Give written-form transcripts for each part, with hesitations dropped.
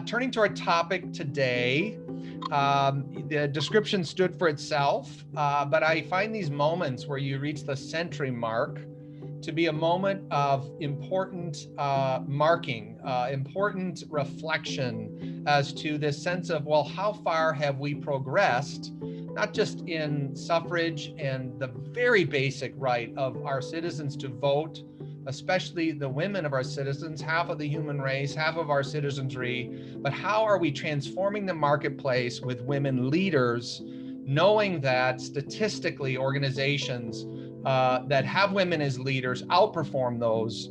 turning to our topic today, the description stood for itself, but I find these moments where you reach the century mark to be a moment of important marking, important reflection as to this sense of, well, how far have we progressed, not just in suffrage and the very basic right of our citizens to vote, especially the women of our citizens, half of the human race, half of our citizenry, but how are we transforming the marketplace with women leaders, knowing that statistically organizations that have women as leaders outperform those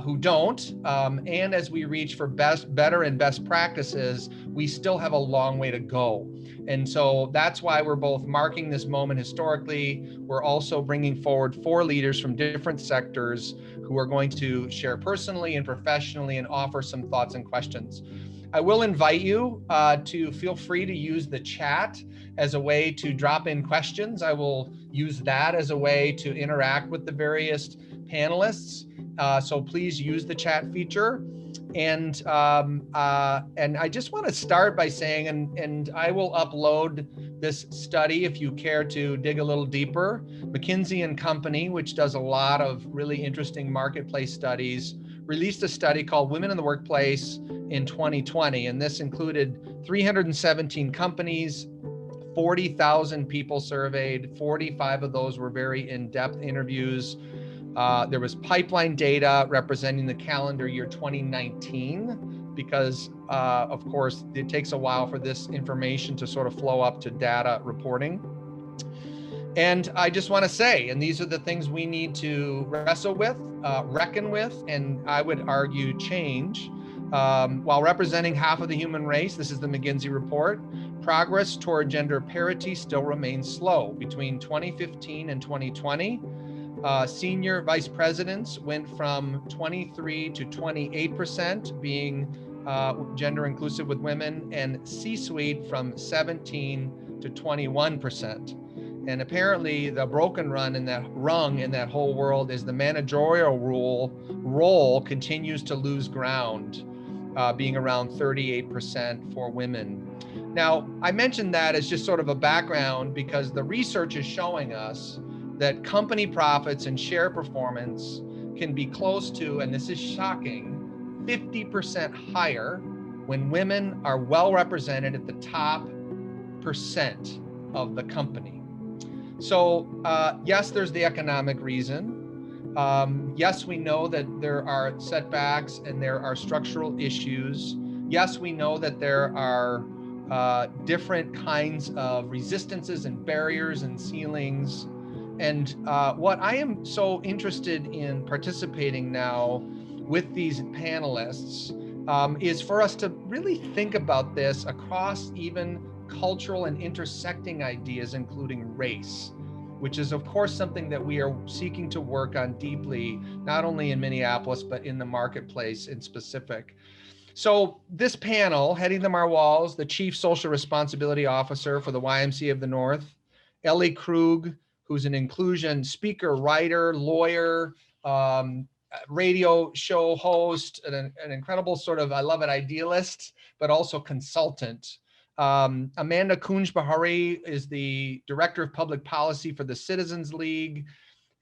who don't. And as we reach for better and best practices, we still have a long way to go. And so that's why we're both marking this moment historically. We're also bringing forward 4 leaders from different sectors who are going to share personally and professionally and offer some thoughts and questions. I will invite you to feel free to use the chat as a way to drop in questions. I will use that as a way to interact with the various panelists. So please use the chat feature. And I just want to start by saying, and I will upload this study if you care to dig a little deeper. McKinsey & Company, which does a lot of really interesting marketplace studies, released a study called Women in the Workplace in 2020. And this included 317 companies, 40,000 people surveyed. 45 of those were very in-depth interviews. There was pipeline data representing the calendar year 2019, because of course, it takes a while for this information to sort of flow up to data reporting. And I just want to say, and these are the things we need to wrestle with, reckon with, and I would argue change. While representing half of the human race, this is the McKinsey report, progress toward gender parity still remains slow. Between 2015 and 2020, senior vice presidents went from 23 to 28% being gender inclusive with women, and C-suite from 17 to 21%. And apparently the broken rung in that whole world is the managerial role continues to lose ground, being around 38% for women. Now, I mentioned that as just sort of a background because the research is showing us that company profits and share performance can be close to, and this is shocking, 50% higher when women are well represented at the top percent of the company. So yes, there's the economic reason. Yes, we know that there are setbacks and there are structural issues. Yes, we know that there are different kinds of resistances and barriers and ceilings. And what I am so interested in participating now with these panelists is for us to really think about this across even cultural and intersecting ideas, including race, which is of course something that we are seeking to work on deeply, not only in Minneapolis, but in the marketplace in specific. So this panel, Hedy Lemar Walls, the Chief Social Responsibility Officer for the YMCA of the North, Ellie Krug, who's an inclusion speaker, writer, lawyer, radio show host, an incredible sort of, I love it, idealist, but also consultant. Amanda Koonjbeharry is the Director of Public Policy for the Citizens League.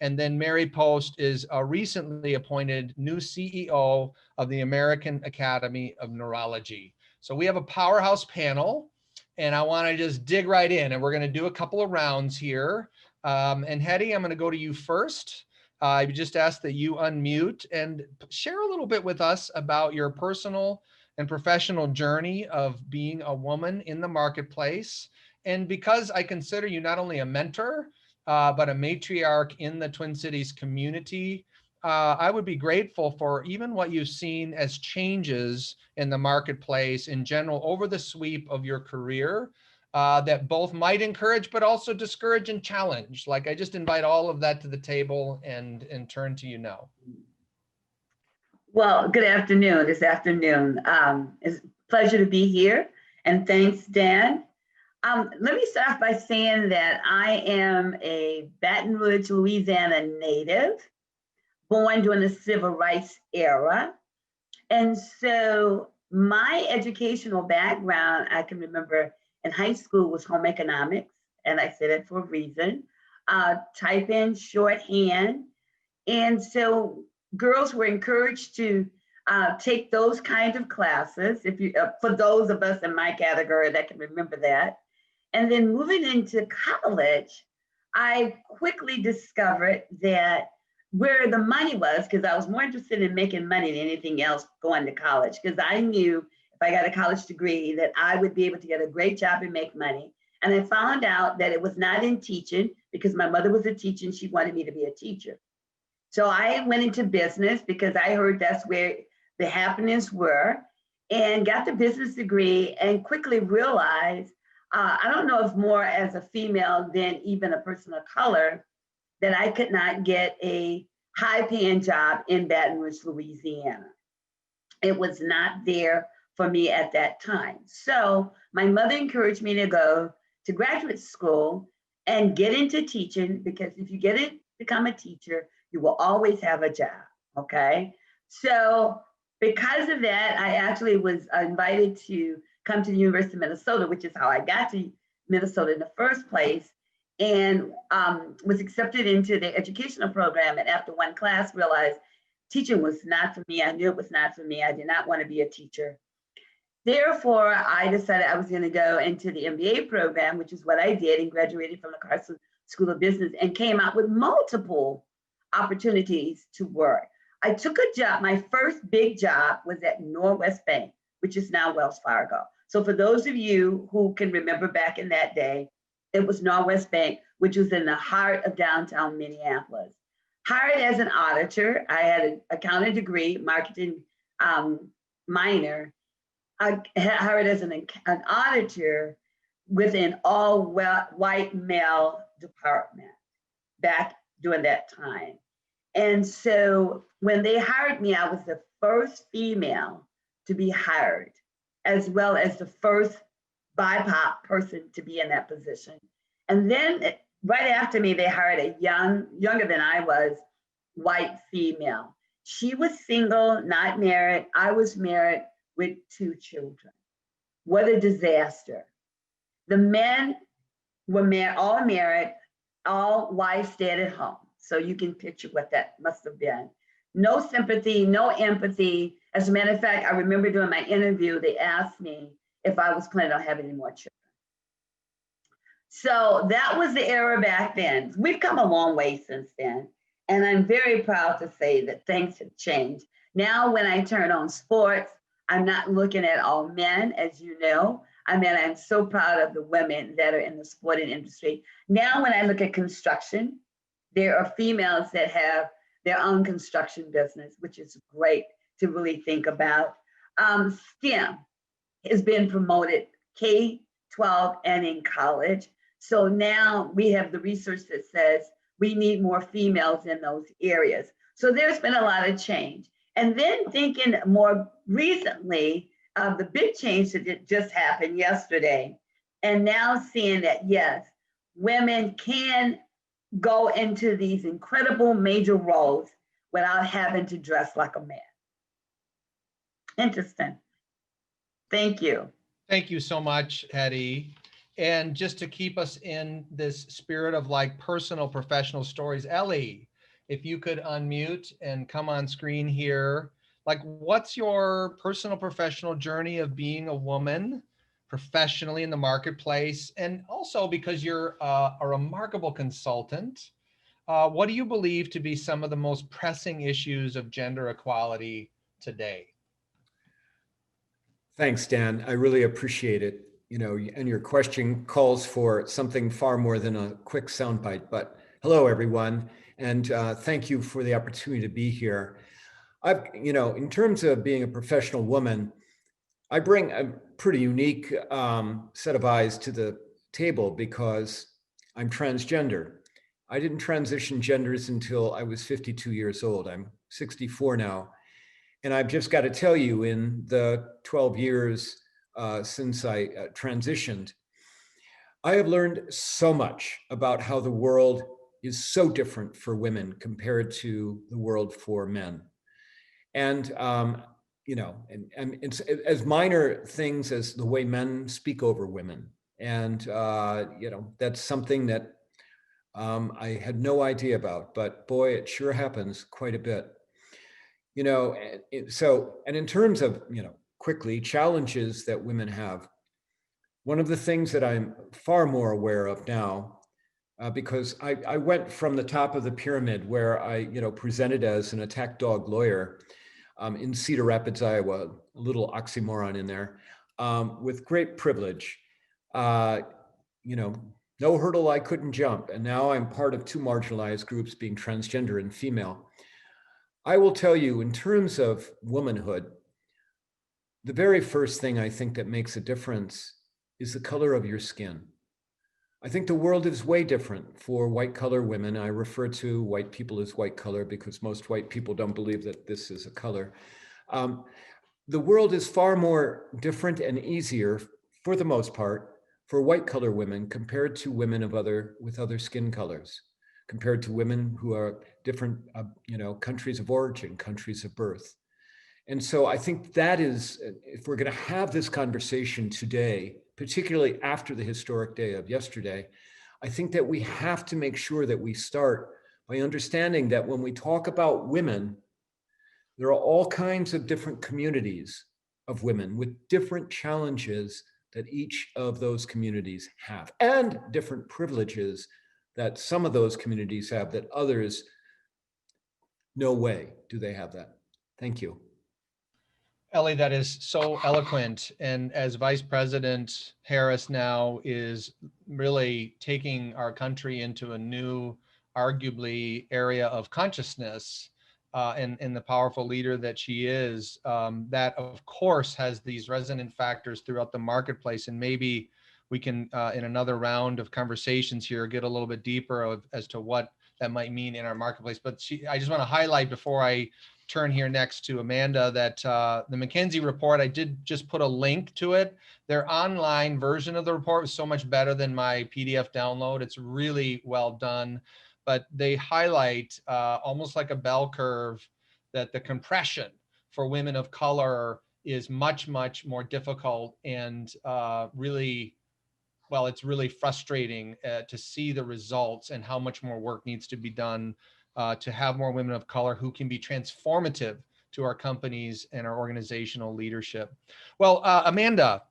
And then Mary Post is a recently appointed new CEO of the American Academy of Neurology. So we have a powerhouse panel, and I want to just dig right in, and we're going to do a couple of rounds here. And Hedy, I'm going to go to you first. I just ask that you unmute and share a little bit with us about your personal and professional journey of being a woman in the marketplace. And because I consider you not only a mentor, but a matriarch in the Twin Cities community, I would be grateful for even what you've seen as changes in the marketplace in general over the sweep of your career that both might encourage, but also discourage and challenge. Like, I just invite all of that to the table and turn to you now. Well, good afternoon. It's afternoon. It's a pleasure to be here. And thanks, Dan. Let me start off by saying that I am a Baton Rouge, Louisiana native, born during the civil rights era. And so My educational background, I can remember in high school, was home economics, and I said it for a reason. Type in shorthand. And so girls were encouraged to take those kinds of classes, if you, for those of us in my category that can remember that. And then moving into college, I quickly discovered that where the money was, because I was more interested in making money than anything else going to college, because I knew if I got a college degree that I would be able to get a great job and make money. And I found out that it was not in teaching, because my mother was a teacher and she wanted me to be a teacher. So I went into business because I heard that's where the happenings were, and got the business degree and quickly realized, I don't know if more as a female than even a person of color, that I could not get a high paying job in Baton Rouge, Louisiana. It was not there for me at that time. So my mother encouraged me to go to graduate school and get into teaching, because if you get it, become a teacher, you will always have a job, okay? So because of that, I actually was invited to come to the University of Minnesota, which is how I got to Minnesota in the first place, and was accepted into the educational program. And after one class, realized teaching was not for me. I knew it was not for me. I did not want to be a teacher. Therefore, I decided I was going to go into the MBA program, which is what I did, and graduated from the Collison School of Business and came out with multiple opportunities to work. I took a job, my first big job was at Norwest Bank, which is now Wells Fargo. So for those of you who can remember back in that day, it was Norwest Bank, which was in the heart of downtown Minneapolis. Hired as an auditor, I had an accounting degree, marketing minor. I hired as an auditor with an all white male department back during that time. And so when they hired me, I was the first female to be hired, as well as the first BIPOC person to be in that position. And then right after me, they hired a younger than I was, white female. She was single, not married. I was married with 2 children. What a disaster. The men were all married, all wives stayed at home. So you can picture what that must have been. No sympathy, no empathy. As a matter of fact, I remember during my interview, they asked me if I was planning on having any more children. So that was the era back then. We've come a long way since then. And I'm very proud to say that things have changed. Now, when I turn on sports, I'm not looking at all men, as you know. I mean, I'm so proud of the women that are in the sporting industry. Now, when I look at construction, there are females that have their own construction business, which is great to really think about. STEM has been promoted K-12 and in college. So now we have the research that says we need more females in those areas. So there's been a lot of change. And then thinking more recently of the big change that just happened yesterday, and now seeing that, yes, women can go into these incredible major roles without having to dress like a man. Interesting. Thank you. Thank you so much, Hedy. And just to keep us in this spirit of like personal professional stories, Ellie, if you could unmute and come on screen here, like what's your personal professional journey of being a woman professionally in the marketplace? And also because you're a remarkable consultant, what do you believe to be some of the most pressing issues of gender equality today? Thanks, Dan. I really appreciate it. You know, and your question calls for something far more than a quick soundbite. But hello, everyone, and thank you for the opportunity to be here. In terms of being a professional woman, I bring a pretty unique set of eyes to the table because I'm transgender. I didn't transition genders until I was 52 years old. I'm 64 now. And I've just got to tell you, in the 12 years since I transitioned, I have learned so much about how the world is so different for women compared to the world for men. And and it's as minor things as the way men speak over women. And, that's something that I had no idea about, but boy, it sure happens quite a bit. And in terms of, quickly, challenges that women have, one of the things that I'm far more aware of now, because I went from the top of the pyramid where I, presented as an attack dog lawyer in Cedar Rapids, Iowa, a little oxymoron in there, with great privilege, no hurdle I couldn't jump. And now I'm part of two marginalized groups, being transgender and female. I will tell you, in terms of womanhood, the very first thing I think that makes a difference is the color of your skin. I think the world is way different for white collar women. I refer to white people as white color because most white people don't believe that this is a color. The world is far more different and easier, for the most part, for white collar women compared to women with other skin colors, compared to women who are different, countries of origin, countries of birth. And so I think that is, if we're going to have this conversation today, particularly after the historic day of yesterday, I think that we have to make sure that we start by understanding that when we talk about women, there are all kinds of different communities of women with different challenges that each of those communities have, and different privileges that some of those communities have that others, no way do they have that. Thank you. Ellie, that is so eloquent. And as Vice President Harris now is really taking our country into a new, arguably, area of consciousness, and the powerful leader that she is, that of course has these resonant factors throughout the marketplace. And maybe we can, in another round of conversations here, get a little bit deeper as to what that might mean in our marketplace. But I just want to highlight before I turn here next to Amanda that the McKinsey report, I did just put a link to it. Their online version of the report was so much better than my PDF download. It's really well done, but they highlight almost like a bell curve that the compression for women of color is much, much more difficult, and really, well, it's really frustrating to see the results and how much more work needs to be done to have more women of color who can be transformative to our companies and our organizational leadership. Well, Amanda,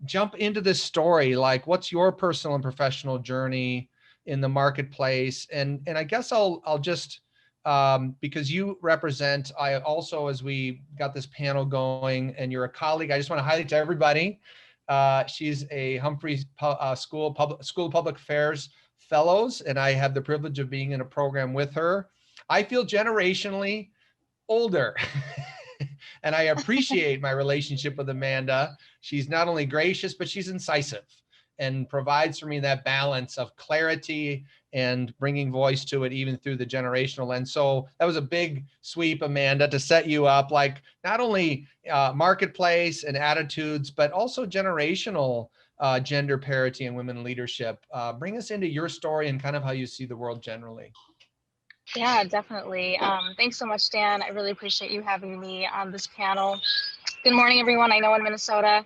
jump into this story. Like, what's your personal and professional journey in the marketplace? And I guess I'll just, because you represent, I also, as we got this panel going and you're a colleague, I just want to highlight to everybody, she's a Humphreys School of Public Affairs Fellows, and I have the privilege of being in a program with her. I feel generationally older, and I appreciate my relationship with Amanda. She's not only gracious, but she's incisive and provides for me that balance of clarity and bringing voice to it, even through the generational lens. So that was a big sweep, Amanda, to set you up, like not only marketplace and attitudes, but also generational gender parity and women leadership. Bring us into your story and kind of how you see the world generally. Yeah, definitely. Thanks so much, Dan. I really appreciate you having me on this panel. Good morning, everyone. I know in Minnesota,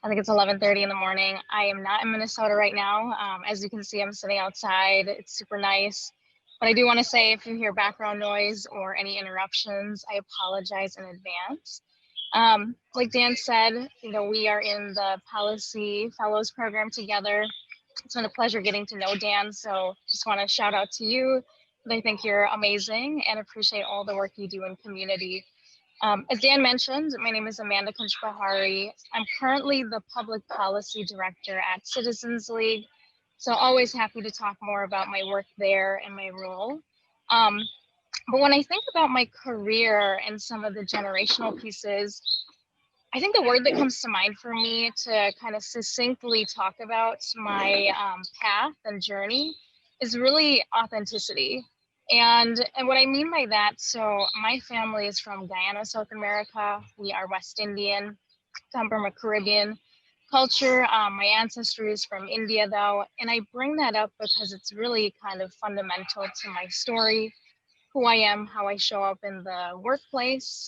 I think it's 11:30 in the morning. I am not in Minnesota right now. As you can see, I'm sitting outside. It's super nice. But I do want to say, if you hear background noise or any interruptions, I apologize in advance. Like Dan said, we are in the Policy Fellows program together. It's been a pleasure getting to know Dan. So just want to shout out to you. I think you're amazing and appreciate all the work you do in community. As Dan mentioned, my name is Amanda Koonjbeharry. I'm currently the Public Policy Director at Citizens League, so always happy to talk more about my work there and my role. But when I think about my career and some of the generational pieces, I think the word that comes to mind for me to kind of succinctly talk about my path and journey is really authenticity. And what I mean by that, so my family is from Guyana, South America. We are West Indian, come from a Caribbean culture. My ancestry is from India, though. And I bring that up because it's really kind of fundamental to my story. who I am, how I show up in the workplace,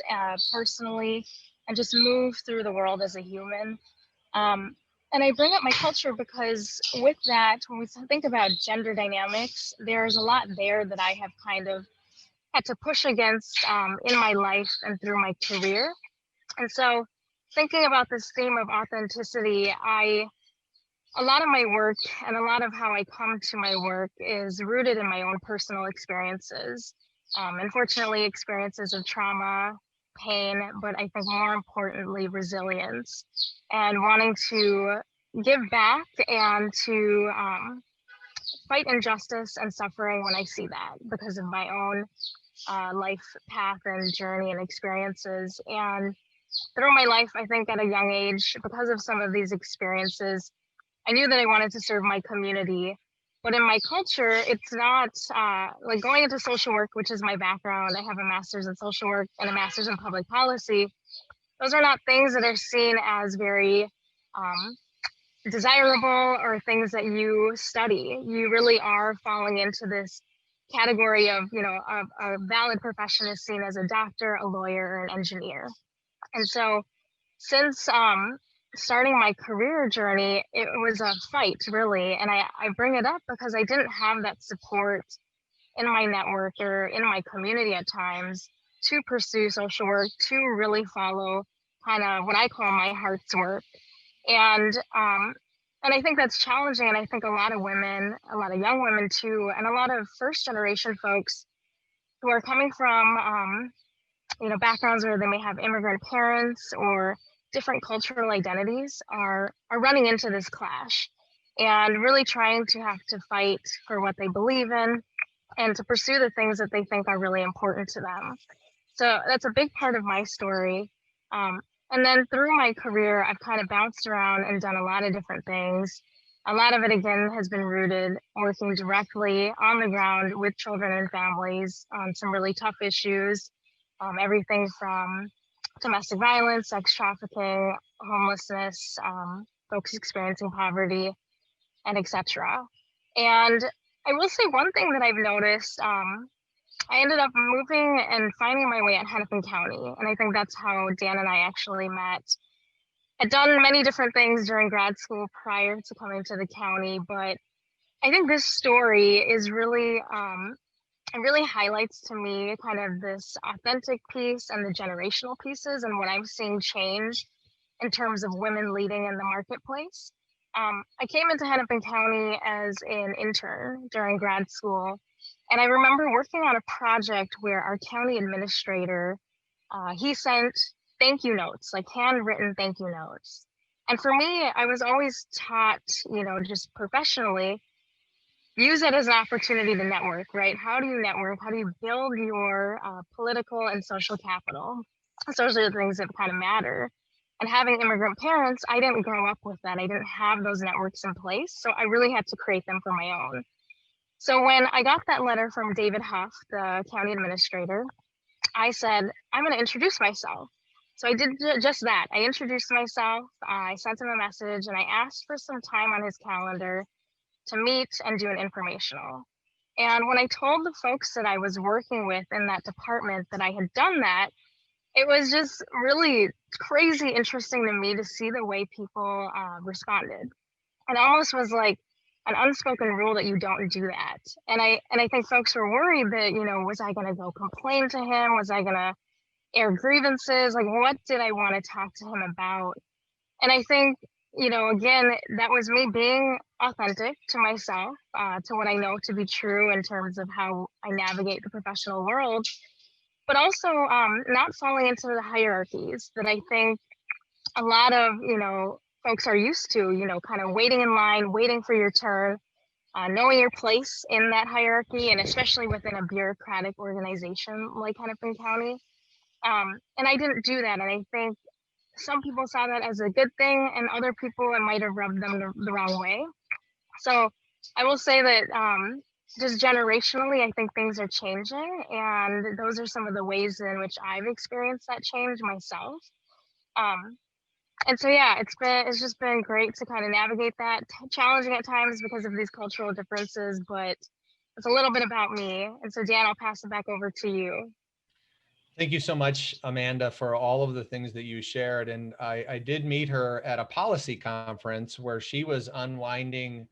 personally, and just move through the world as a human. And I bring up my culture because with that, when we think about gender dynamics, there's a lot there that I have kind of had to push against in my life and through my career. And so thinking about this theme of authenticity, a lot of my work and a lot of how I come to my work is rooted in my own personal experiences. Unfortunately, experiences of trauma, pain, but I think more importantly, resilience, and wanting to give back and to fight injustice and suffering when I see that because of my own life path and journey and experiences. And through my life, I think at a young age, because of some of these experiences, I knew that I wanted to serve my community. But in my culture, it's not like going into social work, which is my background. I have a master's in social work and a master's in public policy. Those are not things that are seen as very desirable or things that you study. You really are falling into this category of, a valid profession is seen as a doctor, a lawyer, or an engineer. And so since starting my career journey, it was a fight, really. And I bring it up because I didn't have that support in my network or in my community at times to pursue social work, to really follow kind of what I call my heart's work. And I think that's challenging. And I think a lot of women, a lot of young women too, and a lot of first generation folks who are coming from backgrounds where they may have immigrant parents or different cultural identities are running into this clash and really trying to have to fight for what they believe in and to pursue the things that they think are really important to them. So that's a big part of my story. And then through my career, I've kind of bounced around and done a lot of different things. A lot of it, again, has been rooted working directly on the ground with children and families on some really tough issues, everything from domestic violence, sex trafficking, homelessness, folks experiencing poverty, and etc. And I will say one thing that I've noticed, I ended up moving and finding my way at Hennepin County. And I think that's how Dan and I actually met. I'd done many different things during grad school prior to coming to the county, but I think this story is really, it really highlights to me kind of this authentic piece and the generational pieces and what I'm seeing change in terms of women leading in the marketplace. I came into Hennepin County as an intern during grad school, and I remember working on a project where our county administrator, he sent thank you notes, like handwritten thank you notes. And for me, I was always taught, just professionally, use it as an opportunity to network, right? How do you network? How do you build your political and social capital? Those are the things that kind of matter. And having immigrant parents, I didn't grow up with that. I didn't have those networks in place. So I really had to create them for my own. So when I got that letter from David Huff, the county administrator, I said, I'm going to introduce myself. So I did just that. I introduced myself. I sent him a message and I asked for some time on his calendar to meet and do an informational. And when I told the folks that I was working with in that department that I had done that, it was just really crazy interesting to me to see the way people responded. It almost was like an unspoken rule that you don't do that. And I think folks were worried that, was I going to go complain to him? Was I going to air grievances? Like, what did I want to talk to him about? And I think, again, that was me being authentic to myself, to what I know to be true in terms of how I navigate the professional world, but also not falling into the hierarchies that I think a lot of, folks are used to, kind of waiting in line, waiting for your turn, knowing your place in that hierarchy, and especially within a bureaucratic organization like Hennepin County. And I didn't do that. And I think some people saw that as a good thing, and other people, it might have rubbed them the wrong way. So I will say that just generationally, I think things are changing, and those are some of the ways in which I've experienced that change myself. And so, yeah, it's just been great to kind of navigate that, challenging at times because of these cultural differences, but That's a little bit about me. And so Dan, I'll pass it back over to you. Thank you so much, Amanda, for all of the things that you shared. And I did meet her at a policy conference where she was unwinding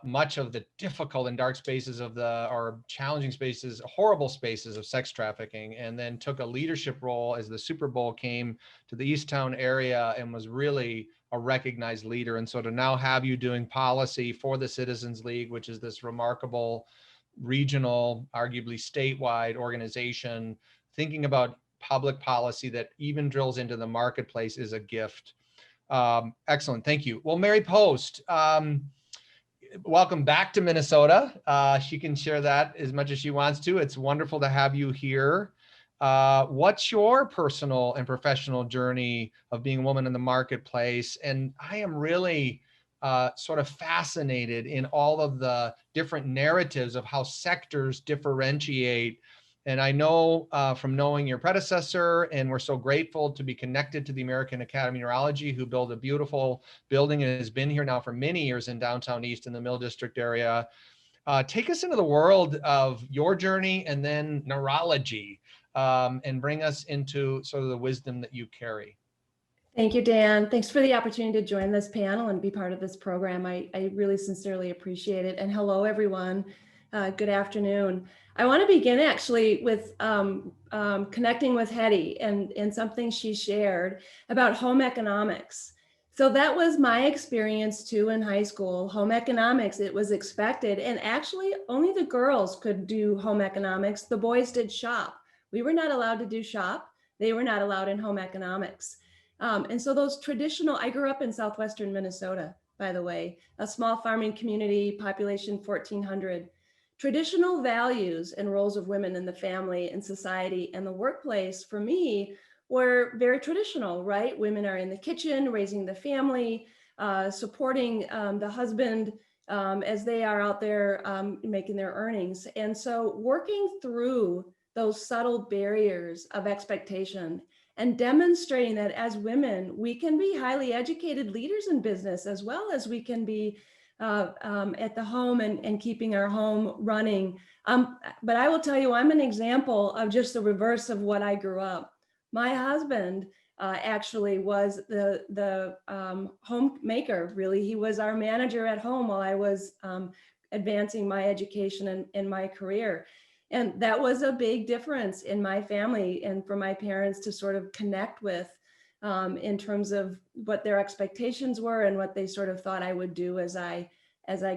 much of the difficult and dark spaces of or challenging spaces, horrible spaces of sex trafficking, and then took a leadership role as the Super Bowl came to the Easttown area and was really a recognized leader. And so to now have you doing policy for the Citizens League, which is this remarkable regional, arguably statewide organization, thinking about public policy that even drills into the marketplace is a gift. Excellent, thank you. Well, Mary Post, welcome back to Minnesota. She can share that as much as she wants to. It's wonderful to have you here. What's your personal and professional journey of being a woman in the marketplace? And I am really sort of fascinated in all of the different narratives of how sectors differentiate. And I know from knowing your predecessor, and we're so grateful to be connected to the American Academy of Neurology, who built a beautiful building and has been here now for many years in downtown East in the Mill District area. Take us into the world of your journey and then neurology, and bring us into sort of the wisdom that you carry. Thank you, Dan. Thanks for the opportunity to join this panel and be part of this program. I really sincerely appreciate it. And hello, everyone. Good afternoon. I want to begin actually with connecting with Hedy and something she shared about home economics. So that was my experience too in high school. Home economics, it was expected. And actually only the girls could do home economics. The boys did shop. We were not allowed to do shop. They were not allowed in home economics. And so those traditional, I grew up in southwestern Minnesota, by the way, a small farming community, population 1,400. Traditional values and roles of women in the family and society and the workplace for me were very traditional, right? Women are in the kitchen, raising the family, supporting the husband as they are out there making their earnings. And so working through those subtle barriers of expectation and demonstrating that as women, we can be highly educated leaders in business as well as we can be at the home and keeping our home running. But I will tell you, I'm an example of just the reverse of what I grew up. My husband actually was the homemaker, really. He was our manager at home while I was advancing my education and my career. And that was a big difference in my family and for my parents to sort of connect with in terms of what their expectations were and what they sort of thought I would do as I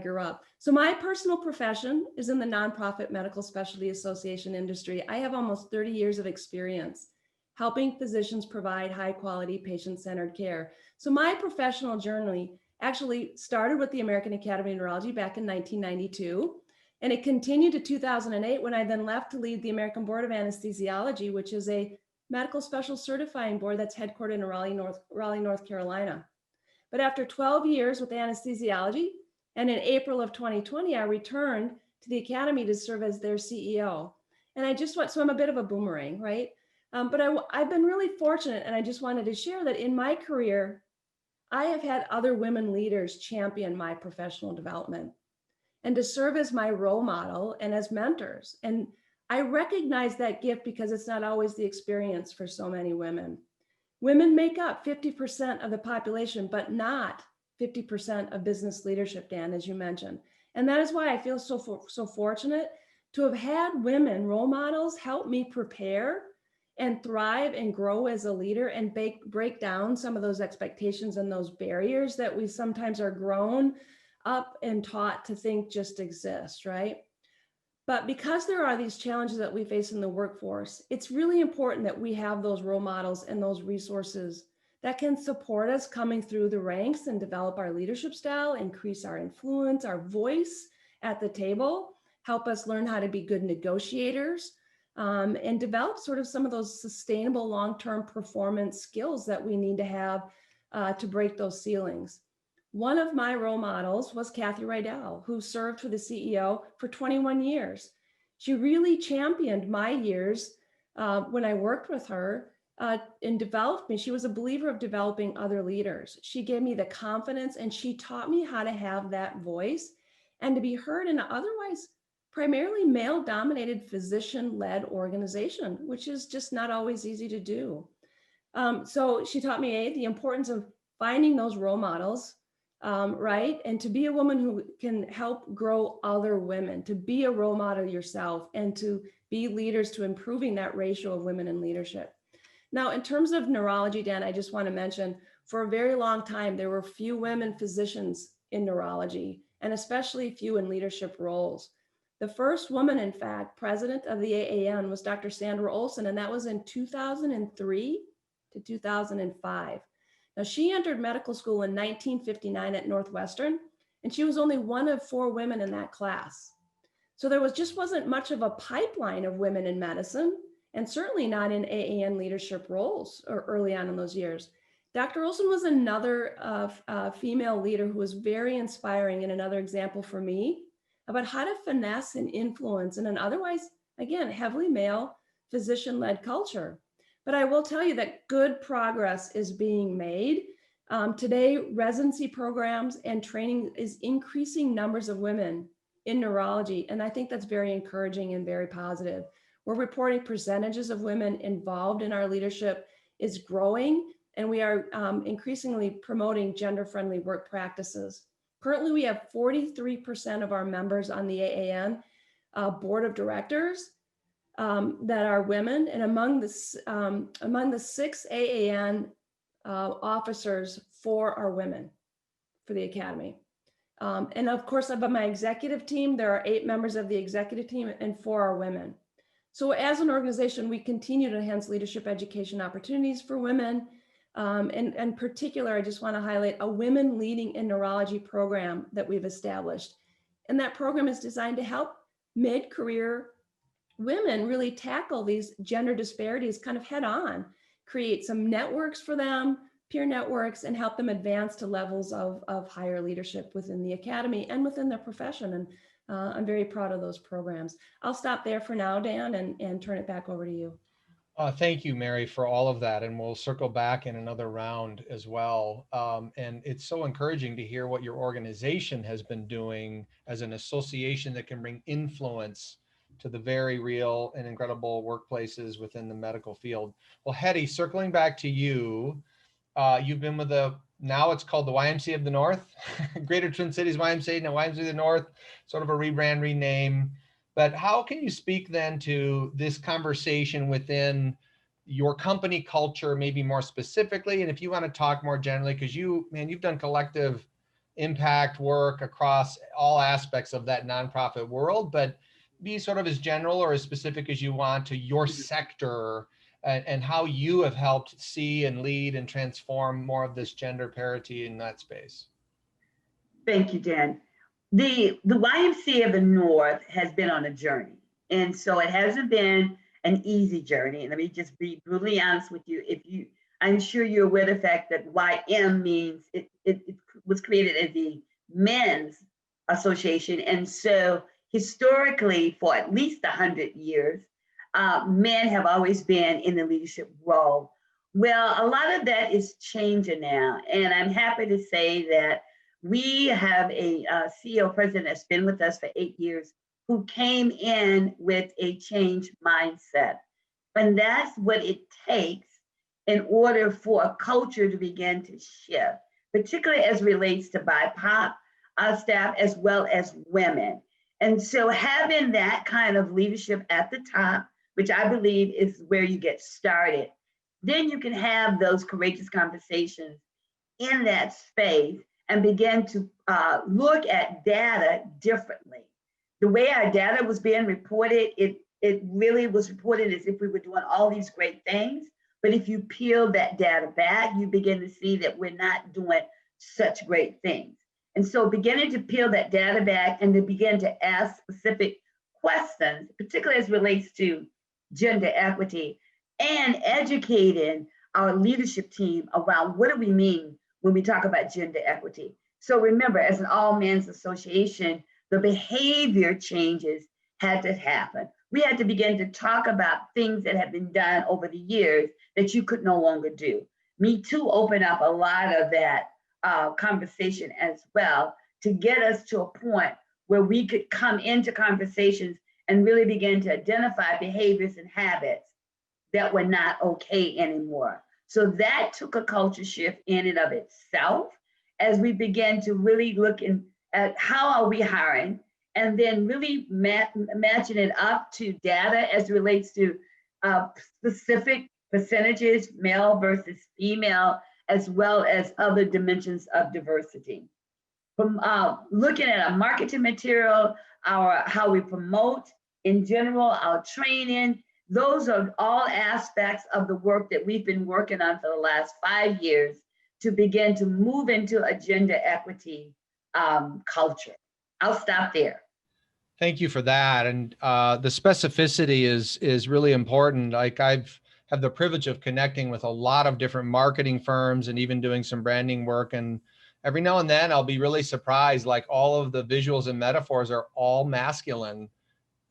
grew up. So my personal profession is in the nonprofit medical specialty association industry. I have almost 30 years of experience helping physicians provide high quality patient-centered care. So my professional journey actually started with the American Academy of Neurology back in 1992. And it continued to 2008 when I then left to lead the American Board of Anesthesiology, which is a medical special certifying board that's headquartered in Raleigh, North Carolina. But after 12 years with anesthesiology, and in April of 2020, I returned to the Academy to serve as their CEO. And so I'm a bit of a boomerang, right? But I've been really fortunate, and I just wanted to share that in my career, I have had other women leaders champion my professional development and to serve as my role model and as mentors. And I recognize that gift because it's not always the experience for so many women. Women make up 50% of the population, but not 50% of business leadership, Dan, as you mentioned. And that is why I feel so fortunate to have had women role models help me prepare and thrive and grow as a leader and break down some of those expectations and those barriers that we sometimes are grown up and taught to think just exist, right? But because there are these challenges that we face in the workforce, it's really important that we have those role models and those resources that can support us coming through the ranks and develop our leadership style, increase our influence, our voice at the table, help us learn how to be good negotiators, and develop sort of some of those sustainable long-term performance skills that we need to have to break those ceilings. One of my role models was Kathy Rydell, who served for the CEO for 21 years. She really championed my years when I worked with her and developed me. She was a believer of developing other leaders. She gave me the confidence and she taught me how to have that voice and to be heard in an otherwise primarily male-dominated physician-led organization, which is just not always easy to do. So she taught me the importance of finding those role models, right? And to be a woman who can help grow other women, to be a role model yourself, and to be leaders to improving that ratio of women in leadership. Now, in terms of neurology, Dan, I just want to mention, for a very long time, there were few women physicians in neurology, and especially few in leadership roles. The first woman, in fact, president of the AAN was Dr. Sandra Olson, and that was in 2003 to 2005. Now, she entered medical school in 1959 at Northwestern, and she was only one of 4 women in that class. So there just wasn't much of a pipeline of women in medicine, and certainly not in AAN leadership roles or early on in those years. Dr. Olson was another female leader who was very inspiring and another example for me about how to finesse and influence in an otherwise, again, heavily male physician-led culture. But I will tell you that good progress is being made. Today, residency programs and training is increasing numbers of women in neurology. And I think that's very encouraging and very positive. We're reporting percentages of women involved in our leadership is growing, and we are increasingly promoting gender-friendly work practices. Currently, we have 43% of our members on the AAN board of directors that are women, and among the 6 AAN officers, 4 are women for the Academy. And of course, of my executive team, there are 8 members of the executive team and 4 are women. So as an organization, we continue to enhance leadership education opportunities for women. And in particular, I just want to highlight a Women Leading in Neurology program that we've established. And that program is designed to help mid-career women really tackle these gender disparities kind of head on, create some networks for them, peer networks, and help them advance to levels of higher leadership within the academy and within their profession. And I'm very proud of those programs. I'll stop there for now, Dan, and turn it back over to you. Thank you, Mary, for all of that. And we'll circle back in another round as well. And it's so encouraging to hear what your organization has been doing as an association that can bring influence to the very real and incredible workplaces within the medical field. Well, Hedy, circling back to you, you've been with now it's called the YMCA of the North, Greater Twin Cities YMCA, now YMCA of the North, sort of a rebrand, rename. But how can you speak then to this conversation within your company culture, maybe more specifically? And if you want to talk more generally, because you've done collective impact work across all aspects of that nonprofit world, but be sort of as general or as specific as you want to your sector and how you have helped see and lead and transform more of this gender parity in that space. Thank you, Dan. The YMCA of the North has been on a journey. And so it hasn't been an easy journey. And let me just be brutally honest with you. I'm sure you're aware of the fact that YM means it was created as the men's association. And so historically, for at least 100 years, men have always been in the leadership role. Well, a lot of that is changing now. And I'm happy to say that we have a CEO president that's been with us for 8 years who came in with a change mindset. And that's what it takes in order for a culture to begin to shift, particularly as relates to BIPOC staff as well as women. And so having that kind of leadership at the top, which I believe is where you get started, then you can have those courageous conversations in that space and begin to look at data differently. The way our data was being reported, it really was reported as if we were doing all these great things. But if you peel that data back, you begin to see that we're not doing such great things. And so beginning to peel that data back and to begin to ask specific questions, particularly as it relates to gender equity, and educating our leadership team around what do we mean when we talk about gender equity. So remember, as an all-men's association, the behavior changes had to happen. We had to begin to talk about things that have been done over the years that you could no longer do. Me Too opened up a lot of that conversation as well to get us to a point where we could come into conversations and really begin to identify behaviors and habits that were not okay anymore. So that took a culture shift in and of itself as we began to really look at how are we hiring, and then really matching it up to data as it relates to specific percentages, male versus female, as well as other dimensions of diversity. From looking at our marketing material, how we promote in general, our training, those are all aspects of the work that we've been working on for the last 5 years to begin to move into a gender equity culture. I'll stop there. Thank you for that. And the specificity is really important. Like I've had the privilege of connecting with a lot of different marketing firms and even doing some branding work. And every now and then I'll be really surprised, like all of the visuals and metaphors are all masculine.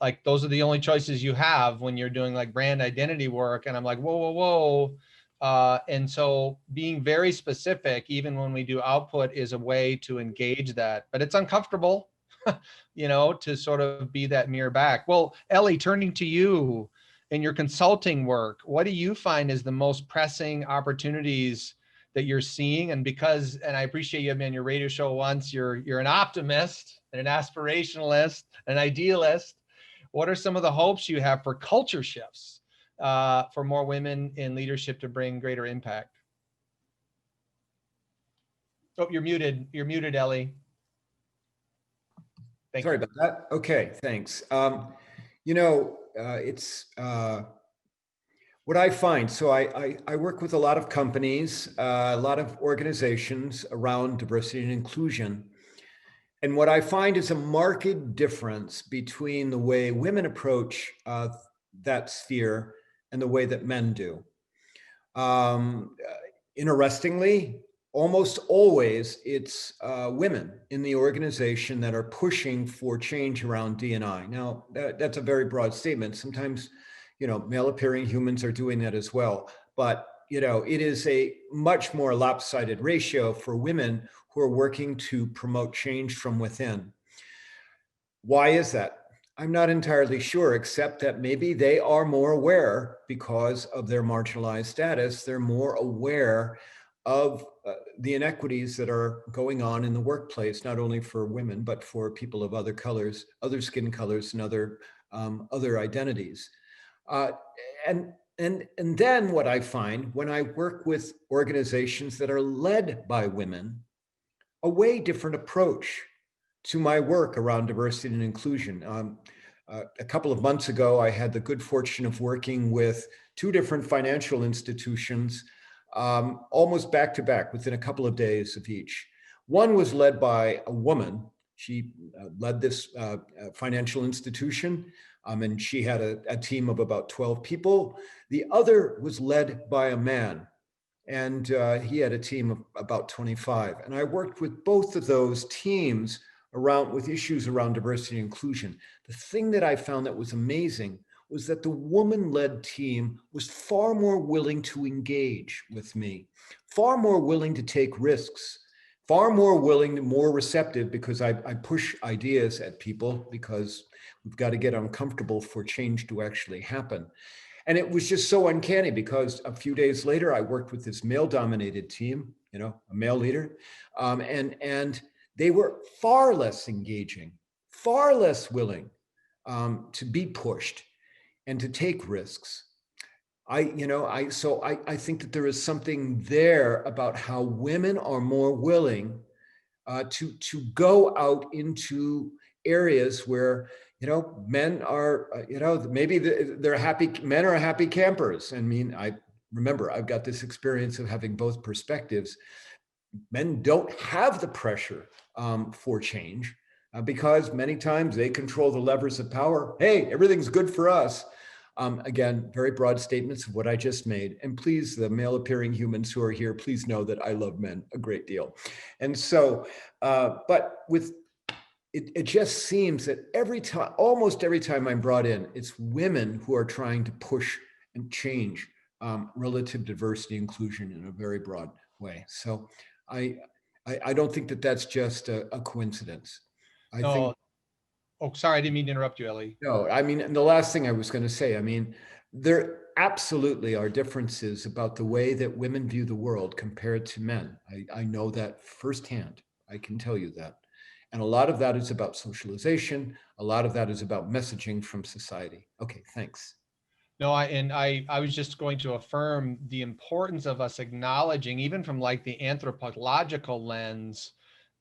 Like those are the only choices you have when you're doing like brand identity work. And I'm like, whoa, whoa, whoa. And so being very specific, even when we do output, is a way to engage that, but it's uncomfortable, you know, to sort of be that mirror back. Well, Ellie, turning to you in your consulting work, what do you find is the most pressing opportunities that you're seeing? And because, and I appreciate you having me on your radio show once, you're an optimist, an aspirationalist, an idealist. What are some of the hopes you have for culture shifts for more women in leadership to bring greater impact? Oh, you're muted. You're muted, Ellie. Sorry about that. Okay, thanks. You know, it's what I find. So I work with a lot of companies, a lot of organizations around diversity and inclusion. And what I find is a marked difference between the way women approach that sphere and the way that men do. Interestingly, almost always it's women in the organization that are pushing for change around D&I. Now, that's a very broad statement. Sometimes, you know, male-appearing humans are doing that as well. But, you know, it is a much more lopsided ratio for women who are working to promote change from within. Why is that? I'm not entirely sure, except that maybe they are more aware because of their marginalized status. They're more aware of the inequities that are going on in the workplace, not only for women, but for people of other colors, other skin colors, and other identities. And then what I find when I work with organizations that are led by women, a way different approach to my work around diversity and inclusion. A couple of months ago, I had the good fortune of working with 2 different financial institutions, almost back to back within a couple of days of each. One was led by a woman. She led this financial institution, and she had a team of about 12 people. The other was led by a man, and he had a team of about 25. And I worked with both of those teams with issues around diversity and inclusion. The thing that I found that was amazing was that the woman-led team was far more willing to engage with me, far more willing to take risks, far more willing, more receptive, because I push ideas at people because we've got to get uncomfortable for change to actually happen. And it was just so uncanny because a few days later, I worked with this male-dominated team, you know, a male leader, and they were far less engaging, far less willing to be pushed and to take risks. I think that there is something there about how women are more willing to go out into areas where, you know, men are, maybe they're happy, men are happy campers. I mean, remember, I've got this experience of having both perspectives. Men don't have the pressure for change because many times they control the levers of power. Hey, everything's good for us. Again, very broad statements of what I just made. And please, the male-appearing humans who are here, please know that I love men a great deal. And so, but with it just seems that almost every time I'm brought in, it's women who are trying to push and change relative diversity inclusion in a very broad way. So I don't think that that's just a coincidence. I think Oh, sorry, I didn't mean to interrupt you, Ellie. No, I mean, and the last thing I was going to say, I mean, there absolutely are differences about the way that women view the world compared to men. I know that firsthand. I can tell you that. And a lot of that is about socialization. A lot of that is about messaging from society. Okay, thanks. No, I was just going to affirm the importance of us acknowledging, even from like the anthropological lens,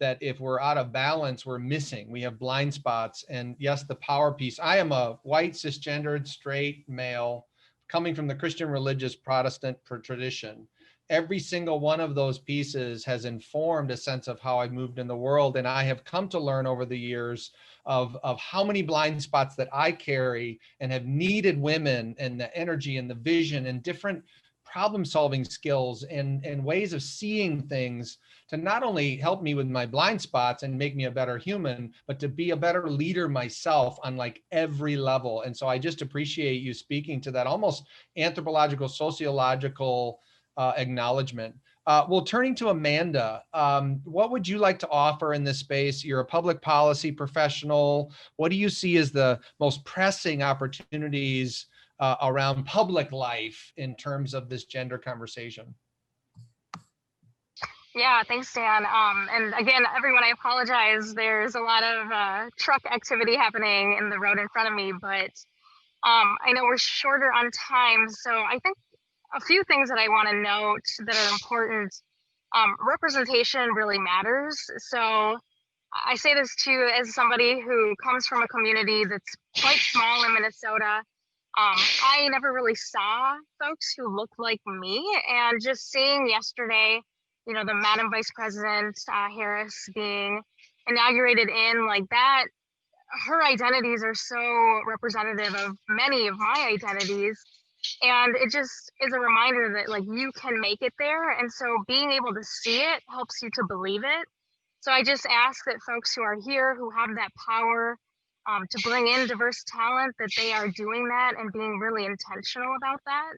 that if we're out of balance, we're missing. We have blind spots. And yes, the power piece. I am a white, cisgendered, straight male coming from the Christian religious Protestant tradition. Every single one of those pieces has informed a sense of how I've moved in the world. And I have come to learn over the years of how many blind spots that I carry, and have needed women and the energy and the vision and different problem solving skills and ways of seeing things to not only help me with my blind spots and make me a better human, but to be a better leader myself on like every level. And so I just appreciate you speaking to that almost anthropological, sociological acknowledgement. Well, turning to Amanda, what would you like to offer in this space? You're a public policy professional. What do you see as the most pressing opportunities around public life in terms of this gender conversation? Yeah, thanks, Dan. And again, everyone, I apologize. There's a lot of truck activity happening in the road in front of me, but I know we're shorter on time. So I think a few things that I want to note that are important. Representation really matters. So I say this too as somebody who comes from a community that's quite small in Minnesota. I never really saw folks who looked like me, and just seeing yesterday, you know, the Madam Vice President Harris being inaugurated in like that, her identities are so representative of many of my identities. And it just is a reminder that like you can make it there. And so being able to see it helps you to believe it. So I just ask that folks who are here, who have that power to bring in diverse talent, that they are doing that and being really intentional about that.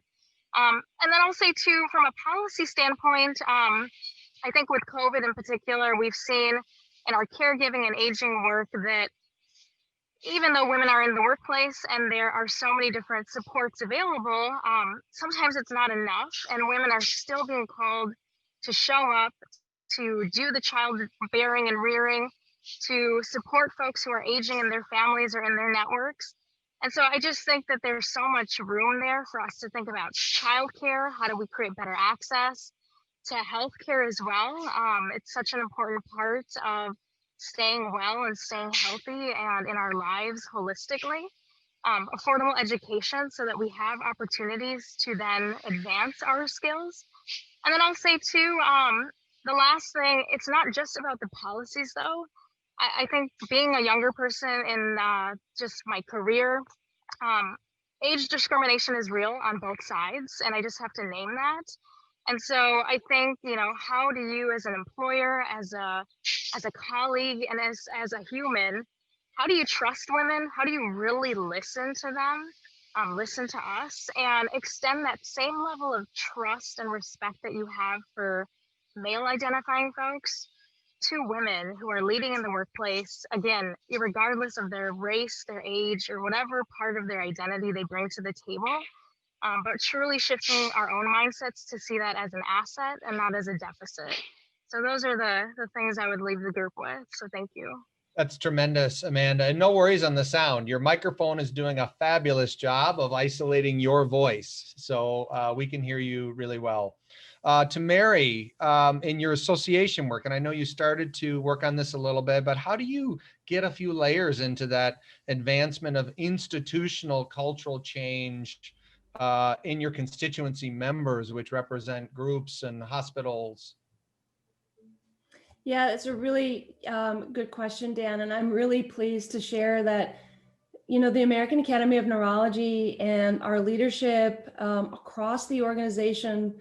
And then I'll say too, from a policy standpoint, I think with COVID in particular, we've seen in our caregiving and aging work that even though women are in the workplace and there are so many different supports available, sometimes it's not enough, and women are still being called to show up, to do the child bearing and rearing, to support folks who are aging in their families or in their networks. And so I just think that there's so much room there for us to think about childcare. How do we create better access to healthcare as well? It's such an important part of staying well and staying healthy and in our lives holistically. Affordable education so that we have opportunities to then advance our skills. And then I'll say too, the last thing, it's not just about the policies though. I think being a younger person in just my career, age discrimination is real on both sides, and I just have to name that. And so I think, you know, how do you as an employer, as a colleague, and as a human, how do you trust women? How do you really listen to them, listen to us, and extend that same level of trust and respect that you have for male identifying folks to women who are leading in the workplace, again, regardless of their race, their age, or whatever part of their identity they bring to the table. But truly shifting our own mindsets to see that as an asset and not as a deficit. So those are the things I would leave the group with. So thank you. That's tremendous, Amanda. And no worries on the sound. Your microphone is doing a fabulous job of isolating your voice. So we can hear you really well. To Mary, in your association work, and I know you started to work on this a little bit, but how do you get a few layers into that advancement of institutional cultural change in your constituency members, which represent groups and hospitals? Yeah, it's a really good question, Dan. And I'm really pleased to share that, you know, the American Academy of Neurology and our leadership across the organization,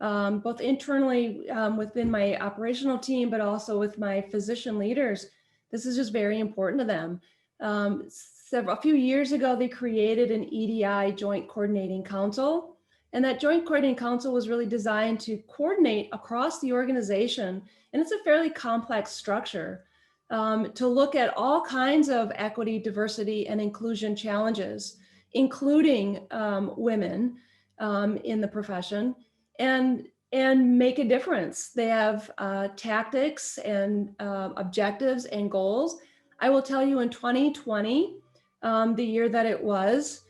both internally within my operational team, but also with my physician leaders, this is just very important to them. A few years ago, they created an EDI Joint Coordinating Council. And that Joint Coordinating Council was really designed to coordinate across the organization. And it's a fairly complex structure. to look at all kinds of equity, diversity, and inclusion challenges, including women in the profession, and make a difference. They have tactics and objectives and goals. I will tell you, in 2020, the year that it was,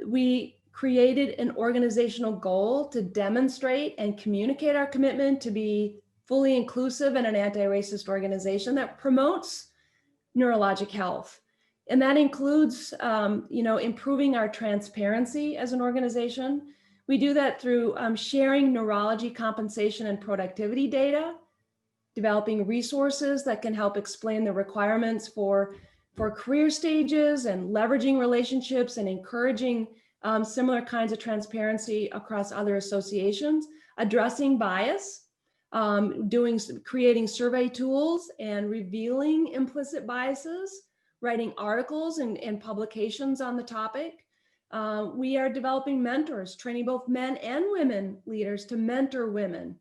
we created an organizational goal to demonstrate and communicate our commitment to be fully inclusive and an anti-racist organization that promotes neurologic health. And that includes, improving our transparency as an organization. We do that through sharing neurology compensation and productivity data, developing resources that can help explain the requirements for career stages, and leveraging relationships and encouraging similar kinds of transparency across other associations, addressing bias, creating survey tools and revealing implicit biases, writing articles and publications on the topic. We are developing mentors, training both men and women leaders to mentor women,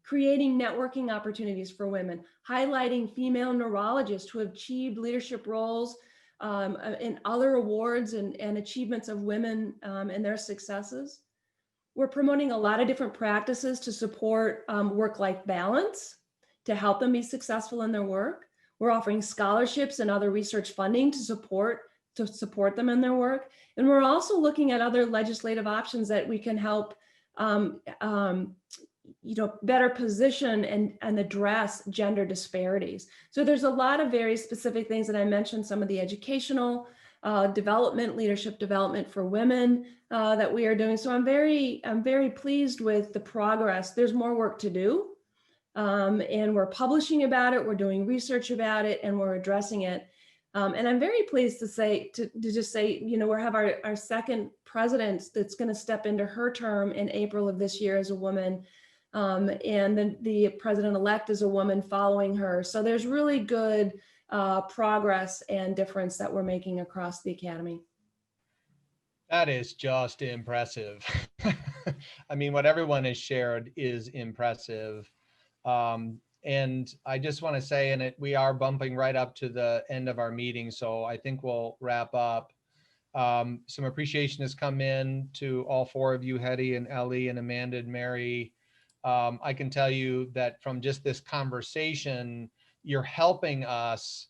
creating networking opportunities for women, highlighting female neurologists who have achieved leadership roles and other awards and achievements of women and their successes. We're promoting a lot of different practices to support work-life balance, to help them be successful in their work. We're offering scholarships and other research funding to support them in their work. And we're also looking at other legislative options that we can help better position and address gender disparities. So there's a lot of very specific things that I mentioned, some of the educational development, leadership development for women that we are doing. So I'm very pleased with the progress. There's more work to do. And we're publishing about it, we're doing research about it, and we're addressing it. And I'm very pleased to just say, we have our second president that's going to step into her term in April of this year as a woman. And then the president-elect is a woman following her. So there's really good progress and difference that we're making across the Academy. That is just impressive. I mean, what everyone has shared is impressive. And I just want to say, and we are bumping right up to the end of our meeting, so I think we'll wrap up. Some appreciation has come in to all four of you, Hedy and Ellie and Amanda and Mary. I can tell you that from just this conversation, you're helping us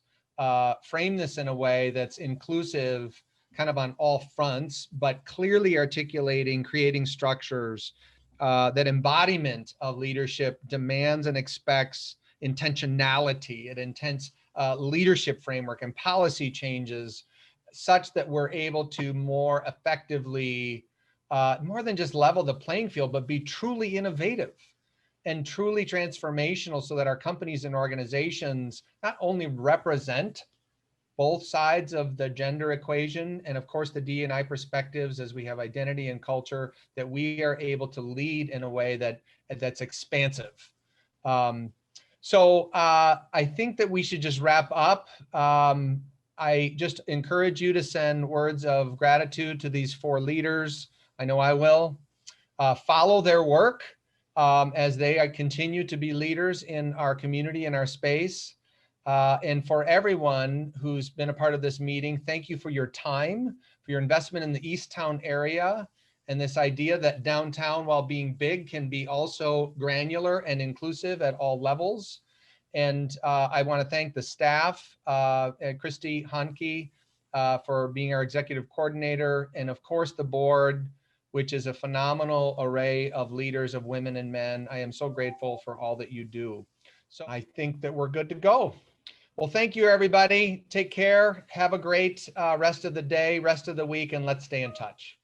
frame this in a way that's inclusive, kind of on all fronts, but clearly articulating, creating structures that embodiment of leadership demands and expects intentionality. It intends leadership framework and policy changes such that we're able to more effectively, more than just level the playing field, but be truly innovative and truly transformational, so that our companies and organizations not only represent both sides of the gender equation, and of course the D&I perspectives as we have identity and culture, that we are able to lead in a way that's expansive. So I think that we should just wrap up. I just encourage you to send words of gratitude to these four leaders. I know I will. Follow their work as they continue to be leaders in our community and our space. And for everyone who's been a part of this meeting, thank you for your time, for your investment in the Easttown area, and this idea that downtown, while being big, can be also granular and inclusive at all levels. And I want to thank the staff, Christy Hanke, for being our executive coordinator, and of course the board, which is a phenomenal array of leaders of women and men. I am so grateful for all that you do. So I think that we're good to go. Well, thank you, everybody. Take care. Have a great rest of the day, rest of the week, and let's stay in touch.